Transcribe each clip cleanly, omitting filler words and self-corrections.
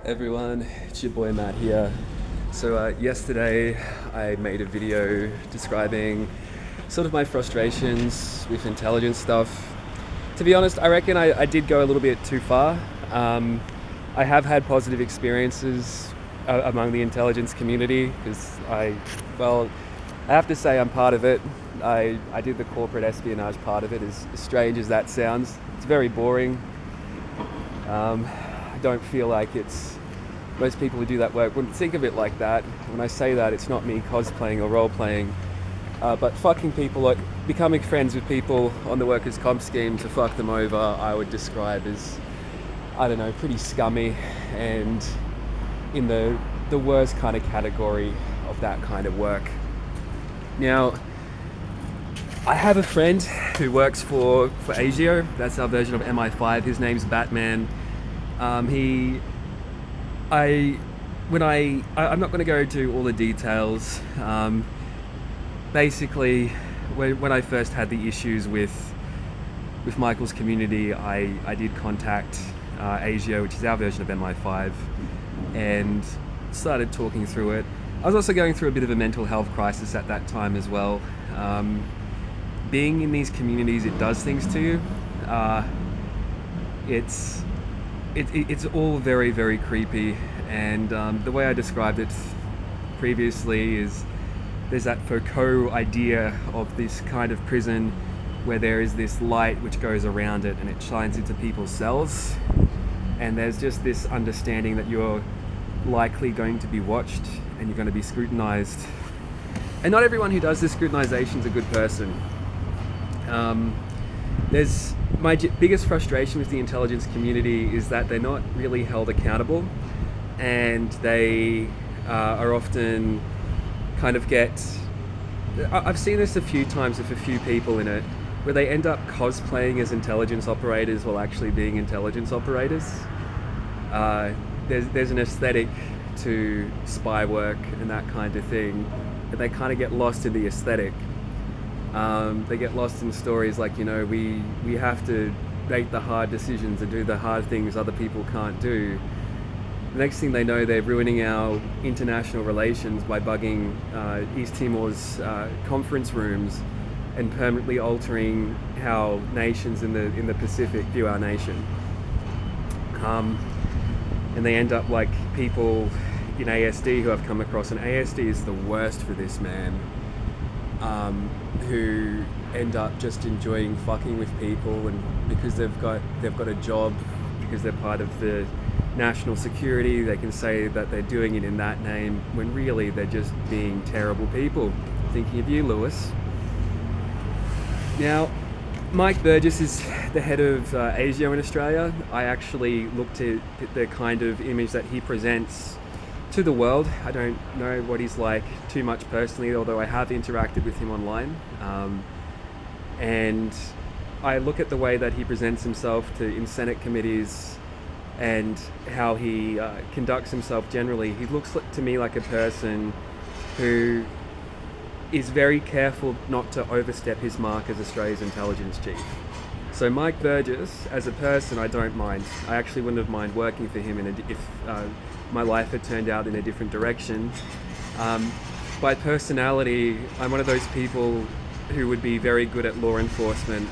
Everyone, it's your boy Matt here. So yesterday I made a video describing sort of my frustrations with intelligence stuff. To be honest, I reckon I did go a little bit too far. Um, I have had positive experiences among the intelligence community because well, I have to say I'm part of it. I did the corporate espionage part of it, as strange as that sounds. It's very boring. I don't feel like it's most people who do that work wouldn't think of it like that. When I say that, it's not me cosplaying or role playing, but fucking people, like becoming friends with people on the workers' comp scheme to fuck them over, I would describe as, I don't know, pretty scummy and in the worst kind of category of that kind of work. Now, I have a friend who works for ASIO. That's our version of MI5. His name's Batman. He, I, I'm not going to go into all the details. Basically, when I first had the issues with Michael's community, I did contact ASIO, which is our version of MI5, and started talking through it. I was also going through a bit of a mental health crisis at that time as well. Being in these communities, it does things to you. It's all very, very creepy, and the way I described it previously is there's that Foucault idea of this kind of prison where there is this light which goes around it and it shines into people's cells, and there's just this understanding that you're likely going to be watched and you're going to be scrutinized. And not everyone who does this scrutinization is a good person. There's my biggest frustration with the intelligence community is that they're not really held accountable, and they are often kind of I've seen this a few times with a few people in it, where they end up cosplaying as intelligence operators while actually being intelligence operators. There's an aesthetic to spy work and that kind of thing, and they kind of get lost in the aesthetic. They get lost in stories like, we have to make the hard decisions and do the hard things other people can't do. The next thing they know, they're ruining our international relations by bugging East Timor's conference rooms and permanently altering how nations in the Pacific view our nation. And they end up like people in ASD who I've come across, and ASD is the worst for this, man. Who end up just enjoying fucking with people, and because they've got a job, because they're part of the national security, they can say that they're doing it in that name when really they're just being terrible people. Thinking of you, Lewis. Now, Mike Burgess is the head of ASIO in Australia. I actually looked at the kind of image that he presents to the world. I don't know what he's like too much personally, although I have interacted with him online. And I look at the way that he presents himself in Senate committees and how he conducts himself generally. He looks to me like a person who is very careful not to overstep his mark as Australia's intelligence chief. So Mike Burgess, as a person, I don't mind. I actually wouldn't have mind working for him if my life had turned out in a different direction. By personality, I'm one of those people who would be very good at law enforcement.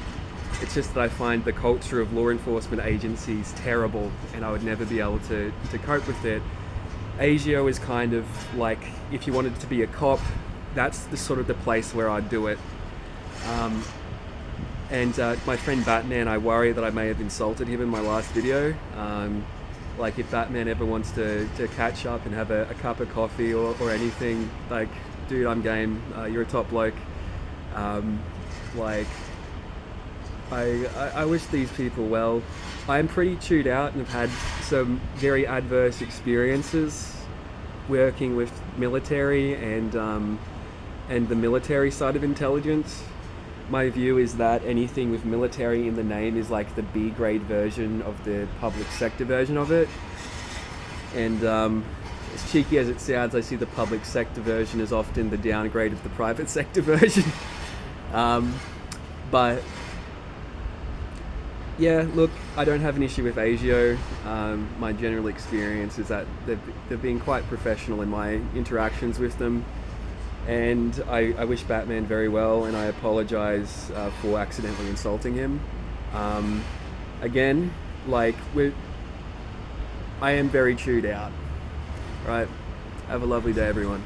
It's just that I find the culture of law enforcement agencies terrible, and I would never be able to cope with it. ASIO is kind of like, if you wanted to be a cop, that's the sort of the place where I'd do it. And my friend Batman, I worry that I may have insulted him in my last video. Like if Batman ever wants to catch up and have a cup of coffee or anything, like, dude, I'm game. You're a top bloke. I wish these people well. I'm pretty chewed out and have had some very adverse experiences working with military and the military side of intelligence. My view is that anything with military in the name is like the B-grade version of the public sector version of it. And as cheeky as it sounds, I see the public sector version as often the downgrade of the private sector version. But Yeah, look, I don't have an issue with ASIO. My general experience is that they've been quite professional in my interactions with them, and I wish Batman very well, and I apologize for accidentally insulting him. Um, Again, like, I am very chewed out. Right? Have a lovely day, everyone.